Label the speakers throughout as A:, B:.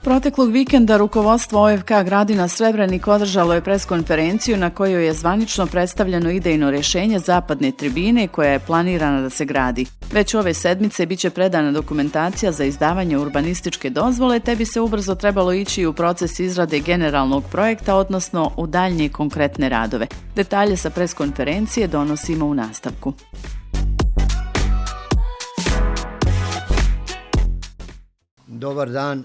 A: Proteklog vikenda rukovodstvo OFK Gradina Srebrenik održalo je preskonferenciju na kojoj je zvanično predstavljeno idejno rješenje zapadne tribine koja je planirana da se gradi. Već ove sedmice biće predana dokumentacija za izdavanje urbanističke dozvole, te bi se ubrzo trebalo ići u proces izrade generalnog projekta, odnosno u daljnje konkretne radove. Detalje sa preskonferencije donosimo u nastavku.
B: Dobar dan.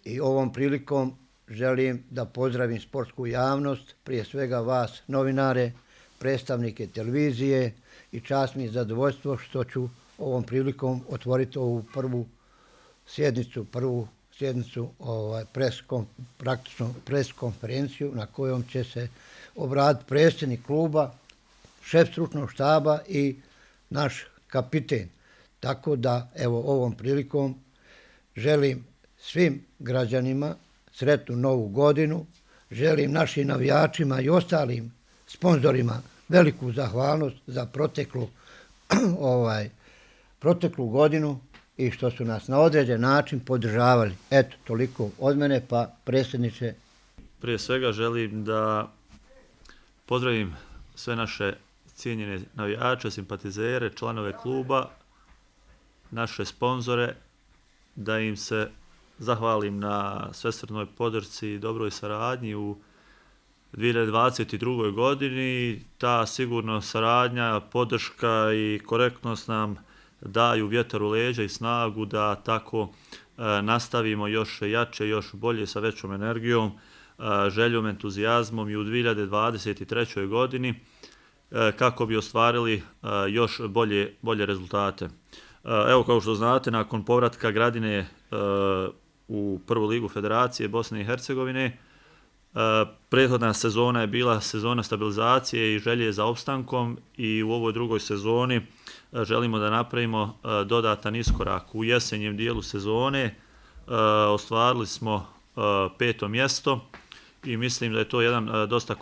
B: I ovom prilikom želim da pozdravim sportsku javnost, prije svega vas, novinare, predstavnike televizije i čast mi je zadovoljstvo što ću ovom prilikom otvoriti ovu prvu sjednicu pres konferenciju na kojom će se obratiti predsjednik kluba, šef stručnog štaba i naš kapiten. Tako da evo ovom prilikom želim svim građanima sretnu novu godinu, želim našim navijačima i ostalim sponzorima veliku zahvalnost za proteklu godinu i što su nas na određen način podržavali. Eto, toliko od mene, pa predsjedniče.
C: Prije svega želim da pozdravim sve naše cijenjene navijače, simpatizere, članove kluba, naše sponzore, da im se zahvalim na svesrdnoj podršci i dobroj saradnji u 2022. godini. Ta sigurno saradnja, podrška i korektnost nam daju vjetar u leđa i snagu da tako nastavimo još jače, još bolje, sa većom energijom, željom, entuzijazmom i u 2023. godini kako bi ostvarili još bolje rezultate. Evo, kao što znate, nakon povratka Gradine u prvu ligu Federacije Bosne i Hercegovine, prethodna sezona je bila sezona stabilizacije i želje za opstankom i u ovoj drugoj sezoni želimo da napravimo dodatan iskorak. U jesenjem dijelu sezone ostvarili smo 5. mjesto i mislim da je to jedan dosta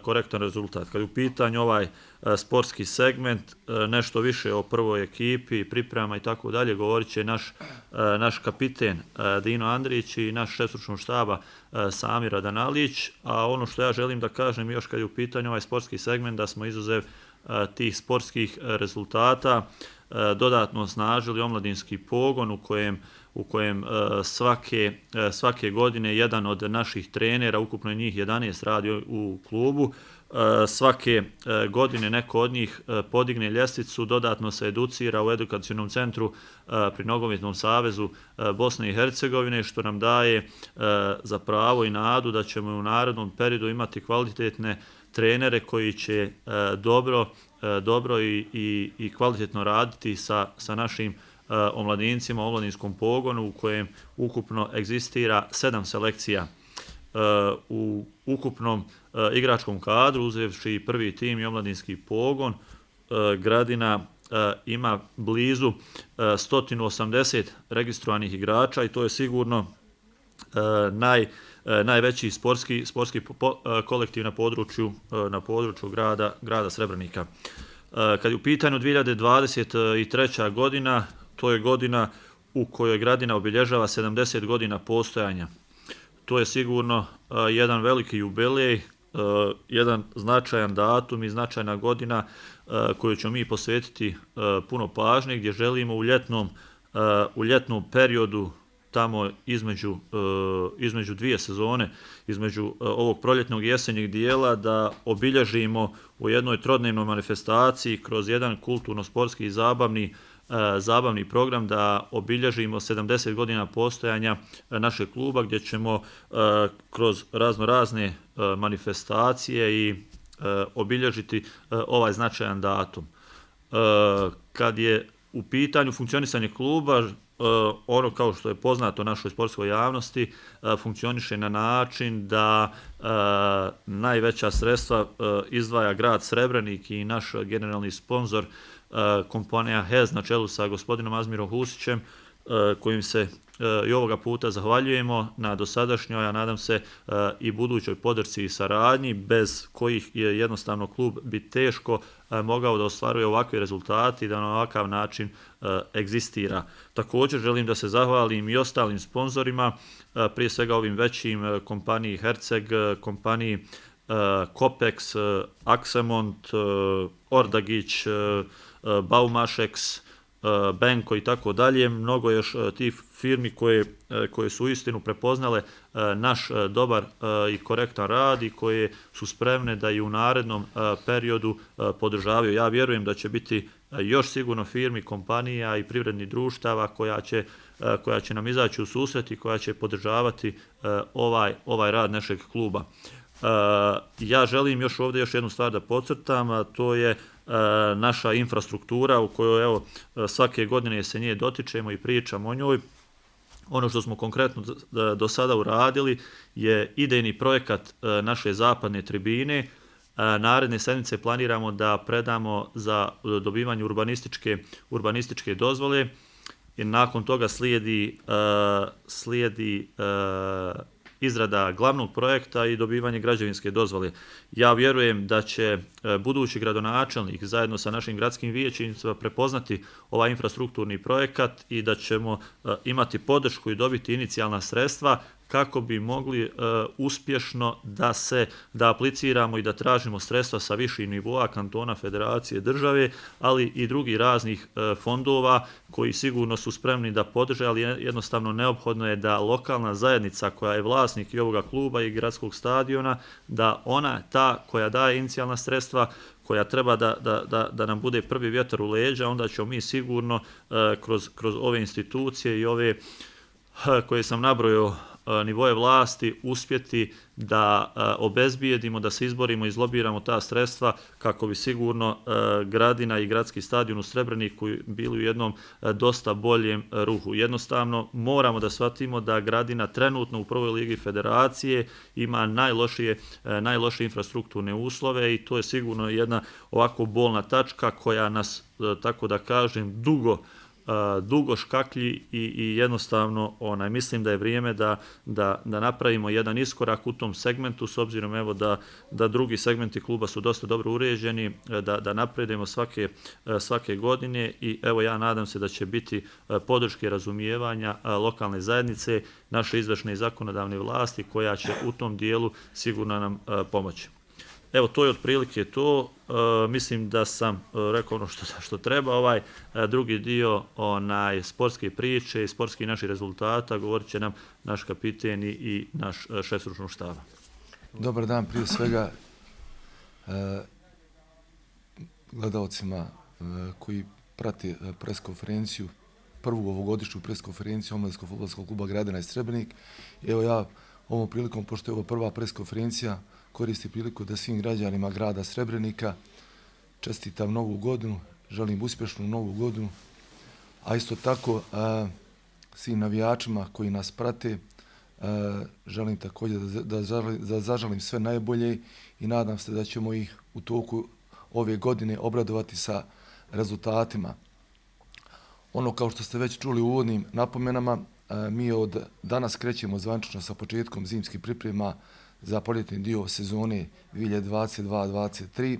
C: korektan rezultat. Kad je u pitanju ovaj sportski segment, nešto više o prvoj ekipi, priprema i tako dalje, govorit će naš kapiten Dino Andrić i naš šef stručnog štaba Samir Adanalić, a ono što ja želim da kažem još kad je u pitanju ovaj sportski segment, da smo izuzev tih sportskih rezultata dodatno osnažili omladinski pogon u kojem svake godine jedan od naših trenera, ukupno njih 11 radi u klubu, svake godine neko od njih podigne ljestvicu, dodatno se educira u edukacionom centru pri Nogometnom savezu Bosne i Hercegovine, što nam daje za pravo i nadu da ćemo u narednom periodu imati kvalitetne trenere koji će dobro i kvalitetno raditi sa našim omladincima, omladinskom pogonu u kojem ukupno egzistira 7 selekcija. U ukupnom igračkom kadru, uzevši prvi tim i omladinski pogon, Gradina ima blizu 180 registrovanih igrača i to je sigurno najveći sportski kolektiv na području grada Srebrenika. Kad je u pitanju 2023. godina, to je godina u kojoj Gradina obilježava 70 godina postojanja. To je sigurno jedan veliki jubilej, jedan značajan datum i značajna godina koju ćemo mi posvetiti puno pažnje, gdje želimo u ljetnom periodu, tamo između dvije sezone, između ovog proljetnog i jesenjeg dijela, da obilježimo u jednoj trodnevnoj manifestaciji kroz jedan kulturno-sportski i zabavni program, da obilježimo 70 godina postojanja našeg kluba, gdje ćemo kroz razne manifestacije i obilježiti ovaj značajan datum. Kad je u pitanju funkcionisanje kluba, ono, kao što je poznato našoj sportskoj javnosti, funkcioniše na način da najveća sredstva izdvaja grad Srebrenik i naš generalni sponzor kompanija HEZ na čelu sa gospodinom Azmirom Husićem kojim se i ovoga puta zahvaljujemo na dosadašnjoj, a nadam se i budućoj podršci i saradnji, bez kojih je jednostavno klub bi teško mogao da ostvaruje ovakve rezultate i da na ovakav način egzistira. Također želim da se zahvalim i ostalim sponzorima, prije svega ovim većim, kompaniji Herceg, kompaniji Kopex, Aksemont, Ordagić, Baumašeks, Benko i tako dalje. Mnogo još tih firmi koje su uistinu prepoznale naš dobar i korektan rad i koje su spremne da i u narednom periodu podržavaju. Ja vjerujem da će biti još sigurno firmi, kompanija i privrednih društava koja će nam izaći u susret i koja će podržavati ovaj rad našeg kluba. Ja želim još jednu stvar da podcrtam, a to je naša infrastruktura u kojoj svake godine se nje dotičemo i pričamo o njoj. Ono što smo konkretno do sada uradili je idejni projekat naše zapadne tribine. Naredne sedmice planiramo da predamo za dobivanje urbanističke dozvole i nakon toga slijedi izrada glavnog projekta i dobivanje građevinske dozvole. Ja vjerujem da će budući gradonačelnik zajedno sa našim gradskim vijećnicima prepoznati ovaj infrastrukturni projekat i da ćemo imati podršku i dobiti inicijalna sredstva kako bi mogli uspješno da apliciramo i da tražimo sredstva sa viših nivoa kantona, federacije, države, ali i drugih raznih fondova koji sigurno su spremni da podrže, ali jednostavno neophodno je da lokalna zajednica koja je vlasnik i ovoga kluba i gradskog stadiona, da ona ta koja daje inicijalna sredstva, koja treba da nam bude prvi vjetar u leđa, onda ćemo mi sigurno kroz ove institucije i ove koje sam nabrojao nivoje vlasti uspjeti da obezbijedimo, da se izborimo i izlobiramo ta sredstva kako bi sigurno Gradina i gradski stadion u Srebreniku bili u jednom dosta boljem ruhu. Jednostavno moramo da shvatimo da Gradina trenutno u prvoj ligi federacije ima najlošije infrastrukturne uslove i to je sigurno jedna ovako bolna tačka koja nas, tako da kažem, dugo škaklji i jednostavno mislim da je vrijeme da napravimo jedan iskorak u tom segmentu, s obzirom da drugi segmenti kluba su dosta dobro uređeni, da napredujemo svake godine i ja nadam se da će biti podrške razumijevanja lokalne zajednice, naše izvršne i zakonodavne vlasti koja će u tom dijelu sigurno nam pomoći. To je otprilike to. Mislim da sam rekao ono što treba. Ovaj drugi dio sportske priče i sportskih naših rezultata govorit će nam naš kapiten i naš šef stručnog štaba.
D: Dobar dan prije svega gledalcima koji prate preskonferenciju, prvu ovogodišnju preskonferenciju Omladinskog fudbalskog kluba Gradina i Srebrenik. Ja ovom prilikom, pošto je ovo prva preskonferencija, koristim priliku da svim građanima grada Srebrenika čestitam Novu godinu, želim uspješnu Novu godinu, a isto tako svim navijačima koji nas prate želim također da zaželim sve najbolje i nadam se da ćemo ih u toku ove godine obradovati sa rezultatima. Kao što ste već čuli u uvodnim napomenama, mi od danas krećemo zvanično sa početkom zimskih priprema za proljetni dio sezone 2022-2023.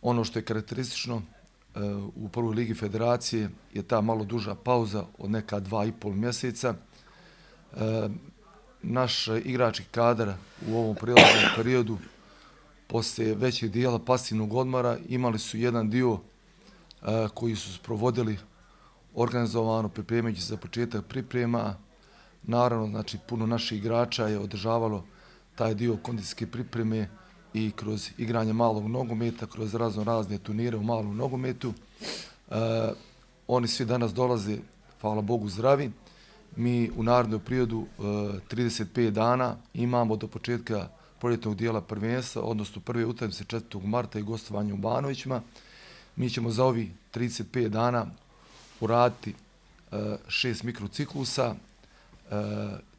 D: Ono što je karakteristično u prvoj ligi federacije je ta malo duža pauza od neka 2,5 mjeseca. Naš igrački kadar u ovom prijelaznom periodu poslije većeg dijela pasivnog odmora imali su jedan dio koji su provodili organizovano pripremajući za početak priprema. Naravno, puno naših igrača je održavalo taj dio kondicijske pripreme i kroz igranje malog nogometa, kroz razne turnire u malom nogometu. Oni svi danas dolaze, hvala Bogu, zdravi. Mi u narednom periodu 35 dana imamo do početka proljetnog dijela prvenstva, odnosno prve utakmice 4. marta i gostovanje u Banovićima. Mi ćemo za ovih 35 dana uraditi 6 mikrociklusa.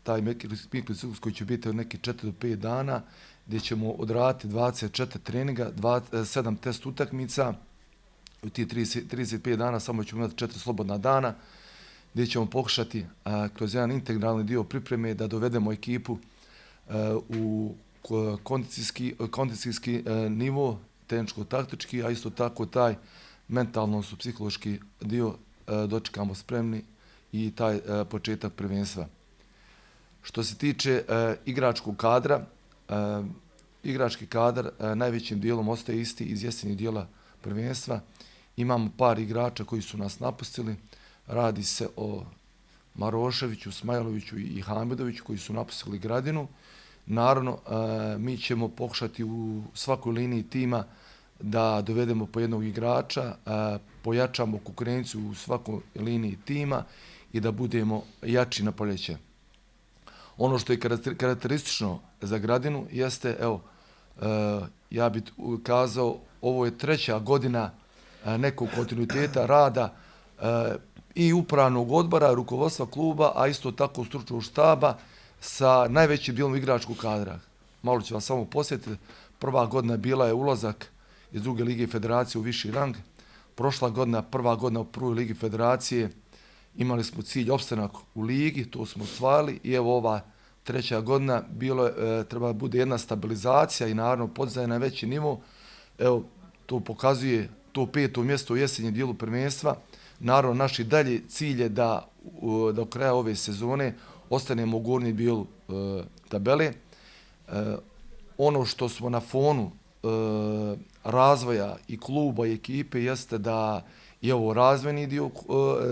D: Taj mikrociklus koji će biti od nekih 4 do 5 dana, gdje ćemo odraditi 24 treninga, 7 test utakmica. U tih 35 dana samo ćemo imati 4 slobodna dana, gdje ćemo pokušati kroz jedan integralni dio pripreme da dovedemo ekipu u kondicijski nivo, tehničko-taktički, a isto tako taj mentalno-psihološki dio dočekamo spremni i taj početak prvenstva. Što se tiče igračkog kadra, igrački kadar najvećim dijelom ostaje isti iz jesenjeg dijela prvenstva. Imamo par igrača koji su nas napustili. Radi se o Maroševiću, Smajloviću i Hamidoviću koji su napustili Gradinu. Naravno, mi ćemo pokušati u svakoj liniji tima da dovedemo po jednog igrača, pojačamo konkurenciju u svakoj liniji tima i da budemo jači na proljeće. Ono što je karakteristično za Gradinu jeste, ja bih kazao, ovo je 3. godina nekog kontinuiteta rada i upravnog odbora, rukovodstva kluba, a isto tako stručnog štaba sa najvećim dijelom igračkog kadra. Malo ću vam samo posjetiti, prva godina bila je ulazak iz druge lige federacije u viši rang. Prošla godina, prva godina u prvoj ligi federacije, imali smo cilj opstanak u ligi, to smo ostvarili i evo ova 3. godina treba da bude jedna stabilizacija i naravno podizanje na veći nivo. Evo, to pokazuje to 5. mjesto u jesenjem dijelu prvenstva. Naravno, naš i dalje cilj je da do kraja ove sezone ostanemo u gornjem dijelu tabele. Ono što smo na fonu razvoja i kluba i ekipe jeste da je ovo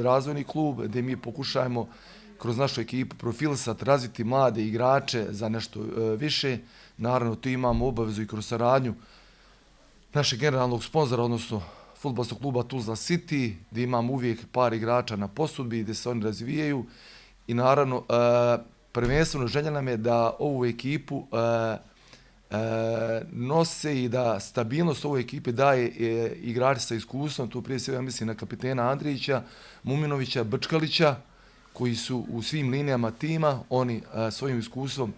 D: razvojni klub gdje mi pokušajemo kroz našu ekipu profilisati, razviti mlade igrače za nešto više. Naravno, tu imamo obavezu i kroz saradnju našeg generalnog sponzora, odnosno fudbalskog kluba Tuzla City, gdje imamo uvijek par igrača na posudbi, gdje se oni razvijaju. I naravno, prvenstveno želja nam je da ovu ekipu nose i da stabilnost ovoj ekipe daje igrači sa iskustvom. Tu prije svega mislim na kapitena Andrijića, Muminovića, Brčkalića, koji su u svim linijama tima. Oni svojim iskustvom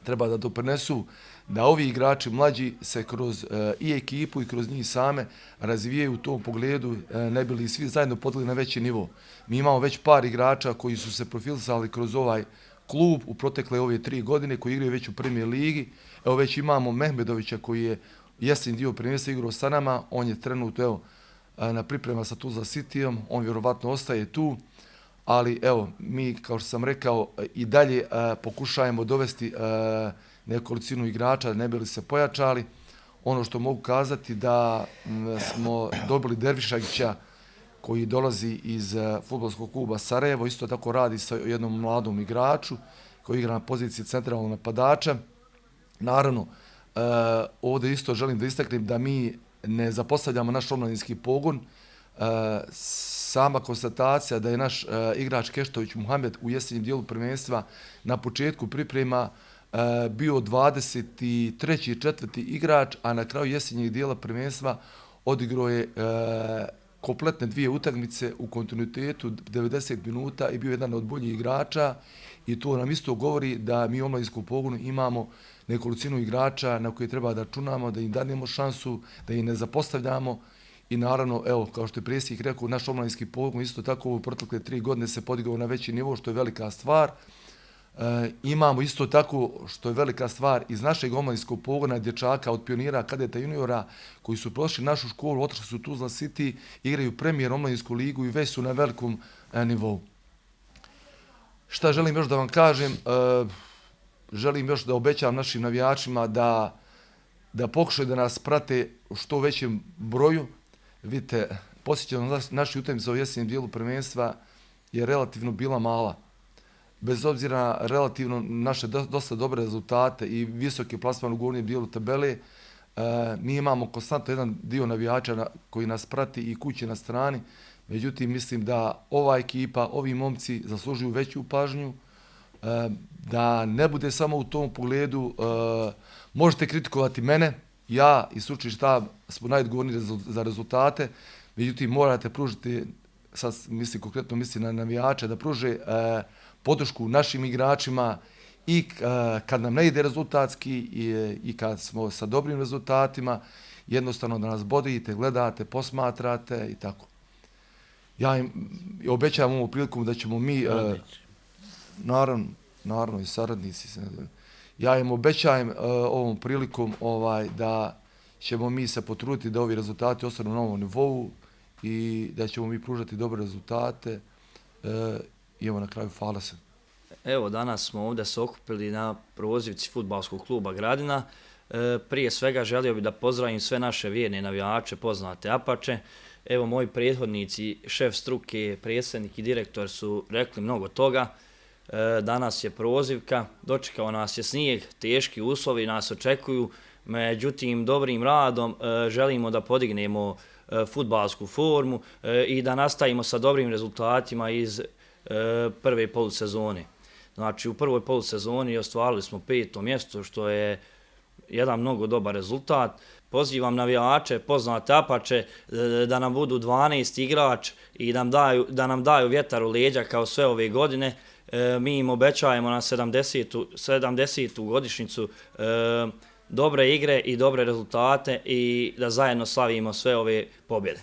D: treba da doprinesu da ovi igrači mlađi se kroz i ekipu i kroz njih same razvijaju u tom pogledu, ne bi li svi zajedno podigli na veći nivo. Mi imamo već par igrača koji su se profilisali kroz ovaj klub u protekle ove 3 godine, koji igraju već u Premier ligi. Evo već imamo Mehmedovića koji je jesenji dio prvenstva igrao sa nama, on je trenutno na priprema sa Tuzla Cityjem, on vjerovatno ostaje tu. Ali evo, mi kao što sam rekao i dalje pokušajemo dovesti nekolicinu igrača, ne bi li se pojačali. Ono što mogu kazati da smo dobili Dervišagića koji dolazi iz fudbalskog kluba Sarajevo, isto tako radi sa jednom mladom igraču koji igra na poziciji centralnog napadača. Naravno, ovdje isto želim da istaknem da mi ne zapostavljamo naš omladinski pogon. Sama konstatacija da je naš igrač Keštović Muhamed u jesenjem dijelu prvenstva na početku priprema bio 23. i 4. igrač, a na kraju jesenjeg dijela prvenstva odigrao je kompletne 2 utakmice u kontinuitetu 90 minuta i bio jedan od boljih igrača. I to nam isto govori da mi u omladinskom pogonu imamo nekolicinu igrača na koje treba da računamo, da im dademo šansu, da ih ne zapostavljamo. I naravno, evo, kao što je predsjednik rekao, naš omladinski pogon isto tako u protekle 3 godine se podigao na veći nivo, što je velika stvar. Imamo isto tako, što je velika stvar, iz našeg omladinskog pogona dječaka od pionira, kadeta, juniora, koji su prošli našu školu, otišli su u Tuzla City, igraju premijer omladinsku ligu i već su na velikom nivou. Šta želim još da vam kažem? Želim još da obećam našim navijačima da pokušaju da nas prate u što većem broju. Vidite, posjećenost naših utakmica u jesenjem dijelu prvenstva je relativno bila mala. Bez obzira na relativno naše dosta dobre rezultate i visoki plasman u gornjem dijelu tabele, mi imamo konstantno jedan dio navijača koji nas prati i kući na strani. Međutim, mislim da ova ekipa, ovi momci zaslužuju veću pažnju, da ne bude samo u tom pogledu. Možete kritikovati mene, ja i stručni štab smo najodgovorniji za rezultate, međutim morate pružiti, sad konkretno mislim na navijače, da pruže podršku našim igračima i kad nam ne ide rezultatski i kad smo sa dobrim rezultatima, jednostavno da nas bodite, gledate, posmatrate i tako. Ja im obećavam ovom prilikom da ćemo mi, naravno i saradnici, ja im obećajem ovom prilikom da ćemo mi se potruditi da ovi rezultati ostanu na ovom nivou i da ćemo mi pružati dobre rezultate. I evo na kraju, hvala se.
E: Evo, danas smo ovdje se okupili na prozivci Fudbalskog kluba Gradina. Prije svega želio bih da pozdravim sve naše vjerne navijače, poznate Apače. Evo, moji prethodnici, šef struke, predsjednik i direktor su rekli mnogo toga. Danas je prozivka, dočekao nas je snijeg, teški uslovi nas očekuju, međutim dobrim radom želimo da podignemo fudbalsku formu i da nastavimo sa dobrim rezultatima iz prve polusezone. Znači, u prvoj polusezoni ostvarili smo 5. mjesto, što je jedan mnogo dobar rezultat. Pozivam navijače, poznate Apače, da nam budu 12 igrač i da nam daju vjetar u leđa kao sve ove godine. Mi im obećajemo na 70. godišnjicu dobre igre i dobre rezultate i da zajedno slavimo sve ove pobjede.